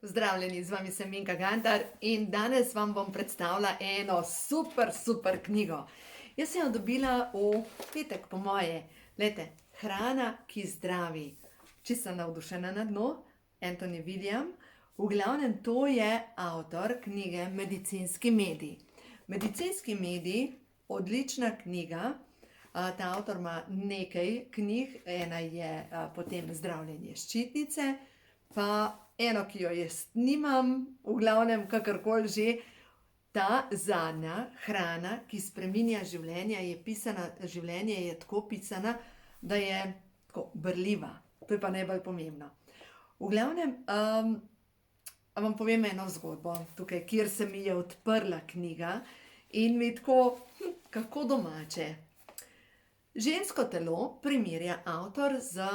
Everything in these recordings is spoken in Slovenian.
Pozdravljeni, z vami sem Minka Gantar in danes vam bom predstavila eno super knjigo. Jaz sem jo dobila v petek, po moje. Glejte, Hrana, ki zdravi. Čisto navdušena nad njo, Anthony William. V glavnem, to je avtor knjige Medicinski medij. Medicinski medij, odlična knjiga. Ta avtor ima nekaj knjig, ena je potem Zdravljenje ščitnice, pa eno, ki jo jaz nimam, v glavnem, kakorkoli že. Ta zadnja, Hrana, ki spreminja življenje, življenje je tako pisana, da je tako berljiva. To je pa najbolj pomembno. V glavnem, vam povem eno zgodbo tukaj, kjer se mi je odprla knjiga in mi tako, kako domače. Žensko telo primerja avtor z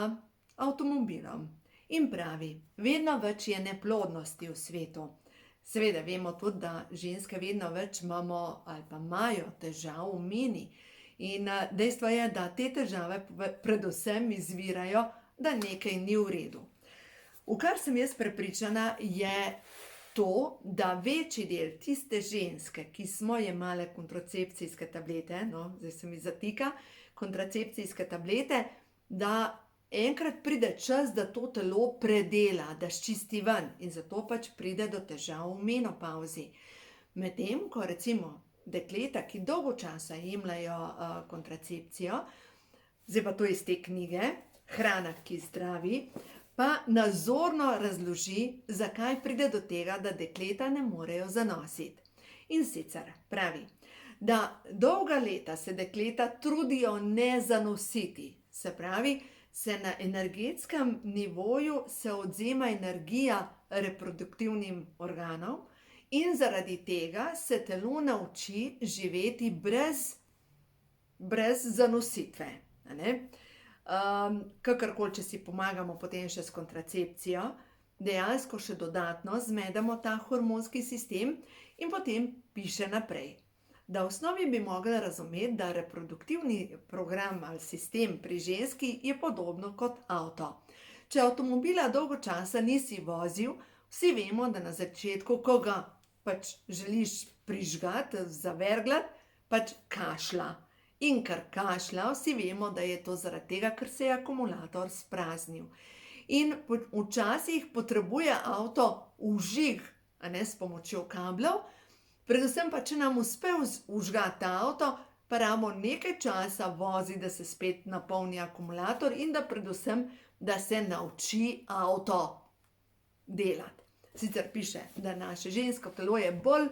avtomobilom in pravi, vedno več je neplodnosti v svetu. Seveda vemo tudi, da ženske vedno več imamo ali pa imajo težav v meni. In dejstvo je, da te težave predvsem izvirajo, da nekaj ni v redu. V kar sem jaz prepričana, je to, da večji del tiste ženske, ki smo jemale kontracepcijske tablete, zdaj se mi zatika, kontracepcijske tablete, da enkrat pride čas, da to telo predela, da sčisti ven in zato pač pride do težav v menopavzi. Medtem, ko recimo dekleta, ki dolgo časa jemljajo kontracepcijo, zdaj pa to iz te knjige, Hrana, ki zdravi, pa nazorno razloži, zakaj pride do tega, da dekleta ne morejo zanositi. In sicer pravi, da dolga leta se dekleta trudijo ne zanositi, se pravi, se na energetskem nivoju se odzema energija reproduktivnim organom in zaradi tega se telo nauči živeti brez zanositve. Kakorkoli, če si pomagamo potem še s kontracepcijo, dejansko še dodatno zmedemo ta hormonski sistem in potem piše naprej. Da v osnovi bi mogli razumeti, da reproduktivni program ali sistem pri ženski je podobno kot avto. Če avtomobila dolgo časa nisi vozil, vsi vemo, da na začetku, ko ga pač želiš prižgati, zaverglati, pač kašlja. In ker kašlja, vsi vemo, da je to zaradi tega, ker se je akumulator spraznil. In včasih potrebuje avto vžig, s pomočjo kablov. Predvsem pa, če nam uspe vžgati ta avto, pa rabimo nekaj časa voziti, da se spet napolni akumulator in da predvsem, da se nauči avto delati. Sicer piše, da naše žensko telo je bolj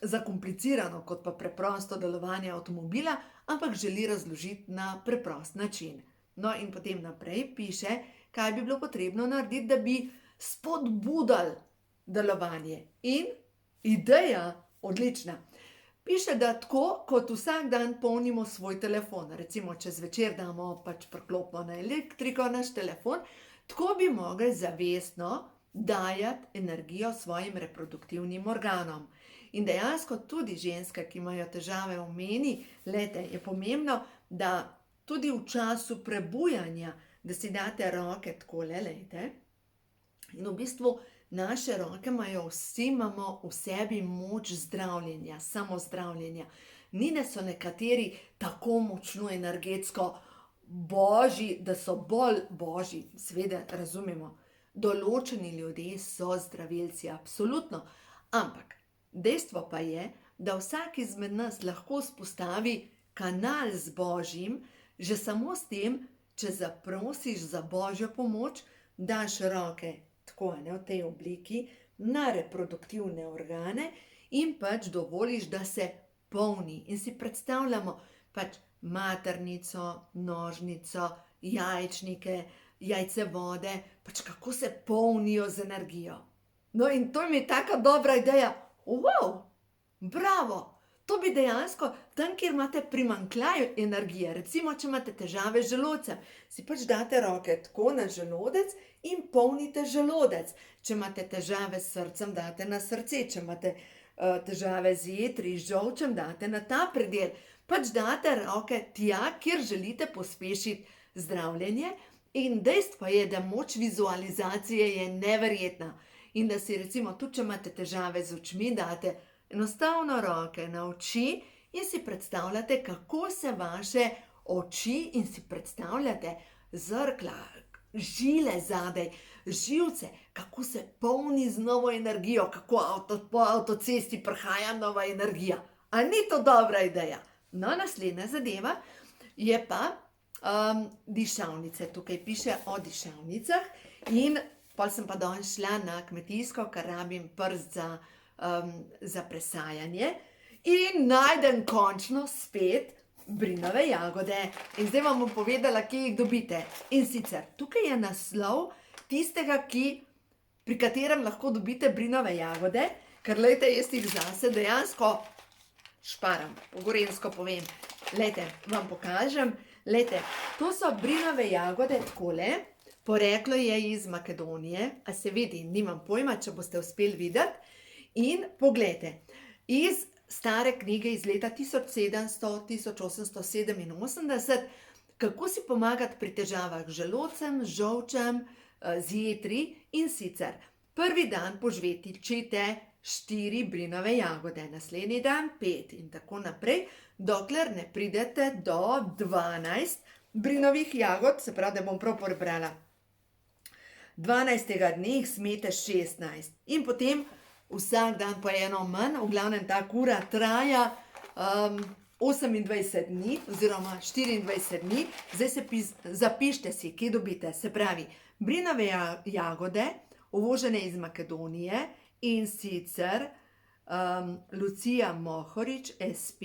zakomplicirano kot pa preprosto delovanje avtomobila, ampak želi razložiti na preprost način. No in potem naprej piše, kaj bi bilo potrebno narediti, da bi spodbudali delovanje. In ideja odlična. Piše, da tako kot vsak dan polnimo svoj telefon, recimo čez večer damo pač priklopimo na elektriko naš telefon, tako bi mogli zavestno dajati energijo svojim reproduktivnim organom. In dejansko tudi ženske, ki imajo težave v meni, je pomembno, da tudi v času prebujanja, da si date roke takole, in v bistvu naše roke imamo v sebi moč zdravljenja, samozdravljenja. Ni, da so nekateri tako močno energetsko božji, da so bolj božji, seveda razumemo. Določeni ljudje so zdravilci, absolutno. Ampak dejstvo pa je, da vsak izmed nas lahko vzpostavi kanal z božjim, že samo s tem, če zaprosiš za božjo pomoč, daš roke tako, v tej obliki, na reproduktivne organe in pač dovoliš, da se polni. In si predstavljamo pač maternico, nožnico, jajčnike, jajcevode, pač kako se polnijo z energijo. No in to mi je taka dobra ideja. Wow, bravo! To bi dejansko, tam, kjer imate primanjkljaj energije, recimo, če imate težave z želodcem, si pač date roke tako na želodec in polnite želodec. Če imate težave s srcem, date na srce. Če imate težave z jetri, z žolčem, date na ta predel. Pač date roke tja, kjer želite pospešiti zdravljenje. In dejstvo je, da moč vizualizacije je neverjetna. in da si recimo tudi, če imate težave z očmi, date enostavno roke na oči in si predstavljate, kako se vaše oči in si predstavljate zrkla, žile zadaj, živce, kako se polni z novo energijo, kako po avtocesti prihaja nova energija. A ni to dobra ideja? No, naslednja zadeva je pa dišavnice. Tukaj piše o dišavnicah in pol sem pa danes šla na kmetijsko, ker rabim prst za presajanje in najdem končno spet brinove jagode. In zdaj vam bom povedala, kje jih dobite. In sicer, tukaj je naslov tistega, pri katerem lahko dobite brinove jagode, ker lejte, jaz jih zase dejansko šparam, po gorenjsko povem. Lejte, vam pokažem. Lejte, to so brinove jagode takole, poreklo je iz Makedonije, a se vidi, nimam pojma, če boste uspeli videti. In poglejte, iz stare knjige iz leta 1700-1887, kako si pomagati pri težavah z želodcem, z žolčem, z jetri in sicer prvi dan požvečite 4 brinove jagode, naslednji dan 5 in tako naprej, dokler ne pridete do 12 brinovih jagod, se pravi, da bom prav prebrala. 12. dne jih smete 16 in potem vsak dan po eno manj, v glavnem ta kura traja 28 dni oziroma 24 dni. Zdaj se zapište si, kje dobite, se pravi, brinove jagode, uvožene iz Makedonije, in sicer Lucija Mohorič, SP,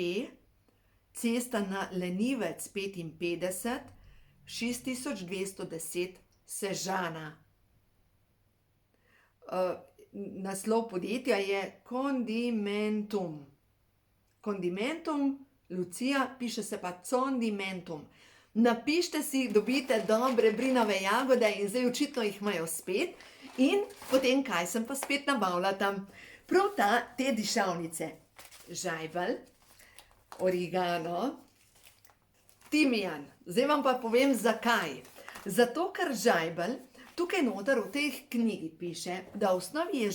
cesta na Lenivec 55, 6210 Sežana. Naslov podjetja je Condimentum. Condimentum, Lucija, piše se pa Condimentum. Napište si, dobite dobre brinove jagode in zdaj očitno jih imajo spet. In potem, kaj sem pa spet nabavila tam? Prav te dišavnice. Žajbelj, origano, timijan. Zdaj vam pa povem, zakaj. Zato, ker žajbelj, tukaj noter v tej knjigi piše, da v osnovi je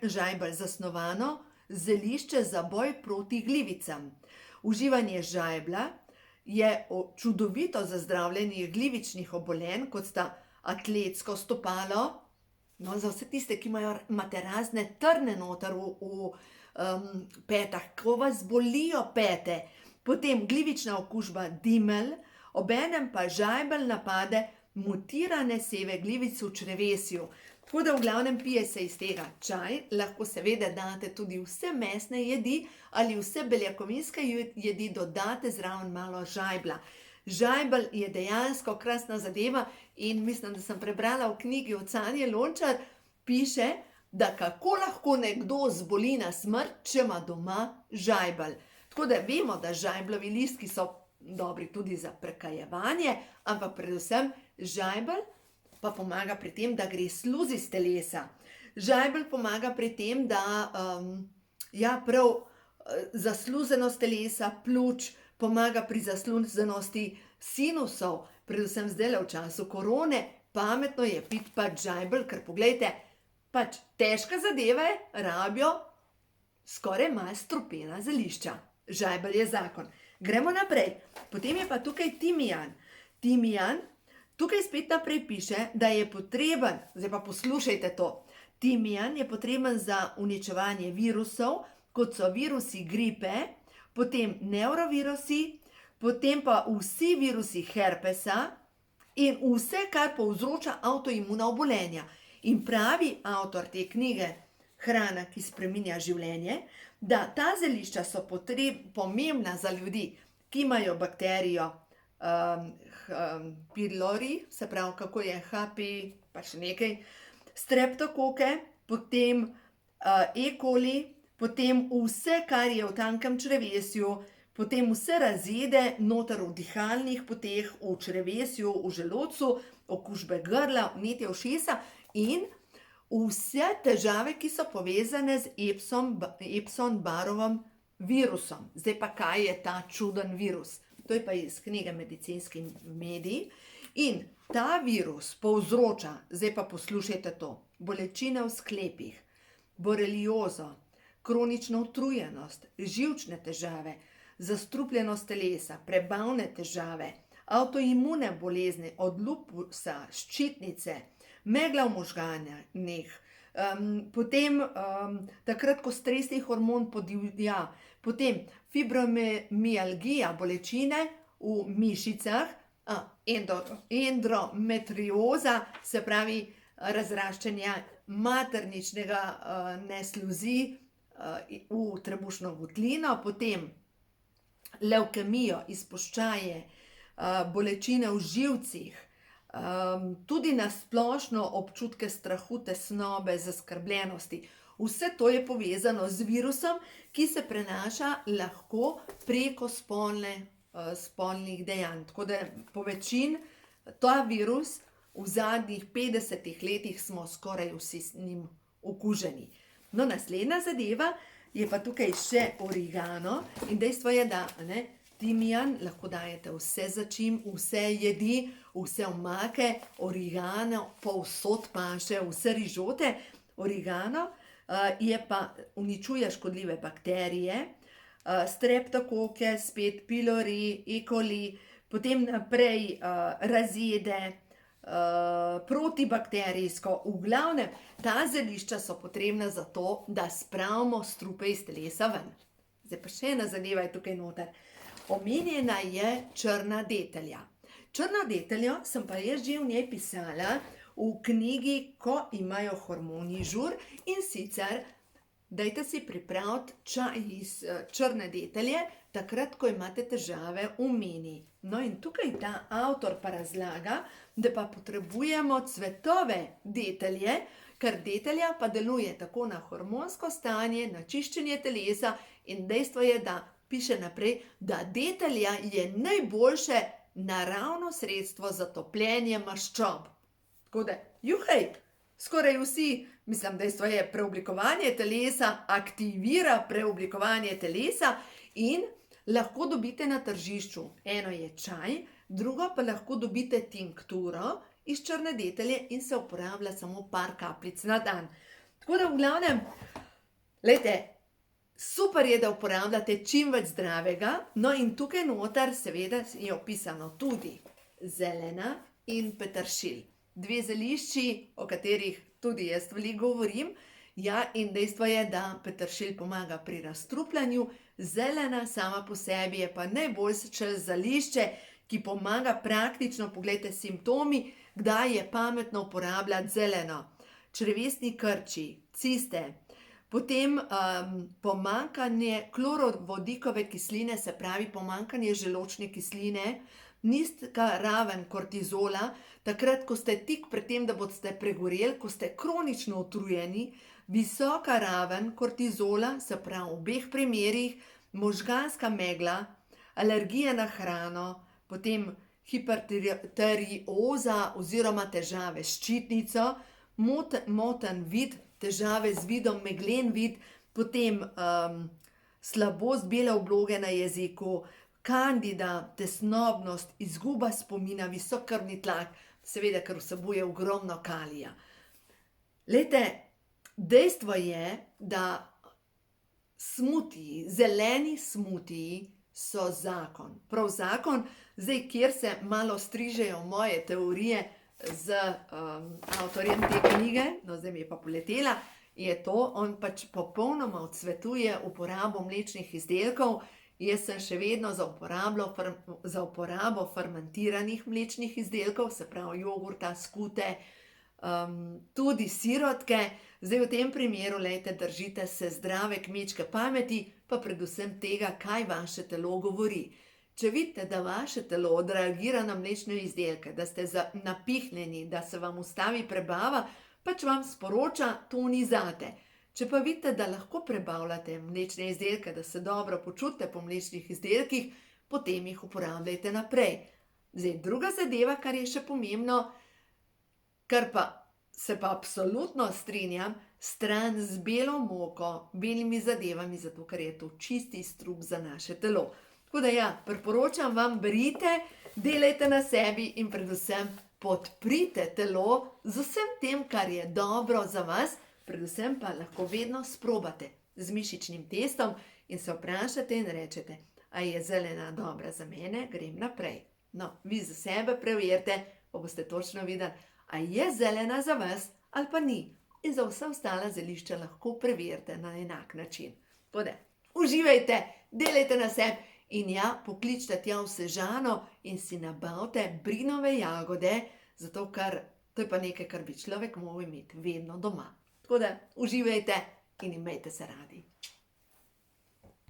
žajbelj zasnovano zelišče za boj proti glivicam. Uživanje žajblja je čudovito za zdravljenje glivičnih obolenj, kot sta atletsko stopalo, no, za vse tiste, ki imate razne trne noter v petah, ko vas bolijo pete, potem glivična okužba dimelj, obenem pa žajbelj napade mutirane seve glivic v črevesju. Tako da v glavnem pije se iz tega čaj, lahko seveda date tudi vse mesne jedi ali vse beljakovinske jedi, dodate zraven malo žajblja. Žajbelj je dejansko krasna zadeva in mislim, da sem prebrala v knjigi od Sanje Lončar, piše, da kako lahko nekdo zboli na smrt, če ima doma žajbelj. Tako da vemo, da žajbljovi listki so dobri tudi za prekajevanje, ampak predvsem žajbelj pa pomaga pri tem, da gre sluz iz telesa. Žajbelj pomaga pri tem, da zasluzenost telesa, pljuč, pomaga pri zasluženosti sinusov, predvsem zdaj v času korone, pametno je piti pač žajbelj, ker poglejte, pač težke zadeve rabijo skoraj malo strupena zelišča. Žajbelj je zakon. Gremo naprej. Potem je pa tukaj timijan. Timijan, tukaj spet naprej piše, da je potreben, zdaj pa poslušajte to, timijan je potreben za uničevanje virusov, kot so virusi gripe, potem neurovirusi, potem pa vsi virusi herpesa in vse, kar povzroča avtoimuna obolenja. In pravi avtor te knjige Hrana, ki spreminja življenje, da ta zelišča so pomembna za ljudi, ki imajo bakterijo pylori, se pravi, kako je HPI, pa še nekaj, streptokoke, potem E. coli, potem vse, kar je v tankem črevesju, potem vse razjede noter v dihalnih poteh, v črevesju, v želodcu, okužbe grla, vnetje ušesa in vse težave, ki so povezane z Epstein-Barrovim virusom. Zdaj pa, kaj je ta čuden virus? To je pa iz knjige Medicinski mediji. In Ta virus povzroča, zdaj pa poslušajte to, bolečine v sklepih, boreliozo, kronično utrujenost, živčne težave, zastrupljenost telesa, prebavne težave, avtoimune bolezni od lupusa, ščitnice, megla v možganjih, potem takrat, ko stresni hormon podivja, potem fibromialgija, bolečine v mišicah, endometrioza, se pravi razraščanje materničnega nesluzi v trebušno votlino, potem levkemijo, izpuščaje, bolečine v živcih, tudi na splošno občutke strahu, tesnobe, zaskrbljenosti. Vse to je povezano z virusom, ki se prenaša lahko preko spolnih dejanj. Tako da po večini ta virus v zadnjih 50 letih smo skoraj vsi s njim okuženi. No, naslednja zadeva je pa tukaj še origano in dejstvo je, da timijan lahko dajete vse začim, vse jedi, vse omake, origano povsod paše, vse rižote. Origano je pa uničuje škodljive bakterije, streptokoke, spet pylori, E. coli, potem naprej razjede, protibakterijsko. V glavnem, ta zelišča so potrebna za to, da spravimo strupe iz telesa ven. Zdaj pa še ena zadeva je tukaj noter. Omenjena je črna detelja. Črno deteljo sem pa jaz že v njej pisala v knjigi Ko imajo hormoni žur, in sicer dajte si pripraviti čaj iz črne detelje, takrat, ko imate težave v meni. No, in tukaj ta avtor pa razlaga, da pa potrebujemo cvetove detelje, ker detelja pa deluje tako na hormonsko stanje, na čiščenje telesa, in dejstvo je, da piše naprej, da detelja je najboljše naravno sredstvo za topljenje maščob. Tako da, juhej, skoraj vsi, mislim, dejstvo je, preoblikovanje telesa aktivira preoblikovanje telesa in lahko dobite na tržišču. Eno je čaj, drugo pa lahko dobite tinkturo iz črne detelje in se uporablja samo par kapljic na dan. Tako da v glavnem, glejte, super je, da uporabljate čim več zdravega, no in tukaj noter seveda je opisano tudi zelena in peteršilj. Dve zelišči, o katerih tudi jaz veliko govorim, ja, in dejstvo je, da peteršilj pomaga pri razstrupljanju, zelena sama po sebi je pa najboljše zelišče, ki pomaga praktično, poglejte, simptomi, kdaj je pametno uporabljati zeleno. Črevesni krči, ciste, potem pomanjkanje klorovodikove kisline, se pravi pomanjkanje želodčne kisline, nizka raven kortizola, takrat, ko ste tik pred tem, da boste pregoreli, ko ste kronično utrujeni, visoka raven kortizola, se pravi v obeh primerih, možganska megla, alergija na hrano, potem hipertirioza oziroma težave s ščitnico, moten vid, težave z vidom, meglen vid, potem slabost bele obloge na jeziku, kandida, tesnobnost, izguba spomina, visok krvni tlak, seveda, ker vsebuje ogromno kalija. Glejte, dejstvo je, da smutiji, zeleni smutiji so zakon. Prav zakon, zdaj, kjer se malo strižejo moje teorije z avtorjem te knjige, no zdaj mi je pa poletela, je to, on pač popolnoma odsvetuje uporabo mlečnih izdelkov. Jaz sem še vedno za uporabo fermentiranih mlečnih izdelkov, se pravi jogurta, skute, tudi sirotke. Zdaj v tem primeru, glejte, držite se zdrave kmečke pameti, pa predvsem tega, kaj vaše telo govori. Če vidite, da vaše telo odreagira na mlečne izdelke, da ste napihnjeni, da se vam ustavi prebava, pač vam sporoča, to ni zate. Če pa vidite, da lahko prebavljate mlečne izdelke, da se dobro počutite po mlečnih izdelkih, potem jih uporabljajte naprej. Zdaj, druga zadeva, kar je še pomembno, kar pa se pa absolutno strinjam, stran z belo moko, belimi zadevami, zato ker je to čisti strup za naše telo. Tako da ja, priporočam vam, berite, delajte na sebi in predvsem podprite telo z vsem tem, kar je dobro za vas, predvsem pa lahko vedno sprobate z mišičnim testom in se vprašate in rečete, a je zelena dobra za mene, grem naprej. No, vi za sebe preverite, pa boste točno videli, a je zelena za vas ali pa ni. In za vsa ostala zelišča lahko preverite na enak način. Tako da, uživajte, delajte na sebi in ja, pokličite tja v Sežano in si nabavite brinove jagode, zato ker to je pa nekaj, kar bi človek moral imeti vedno doma. Tako da, uživajte in imejte se radi.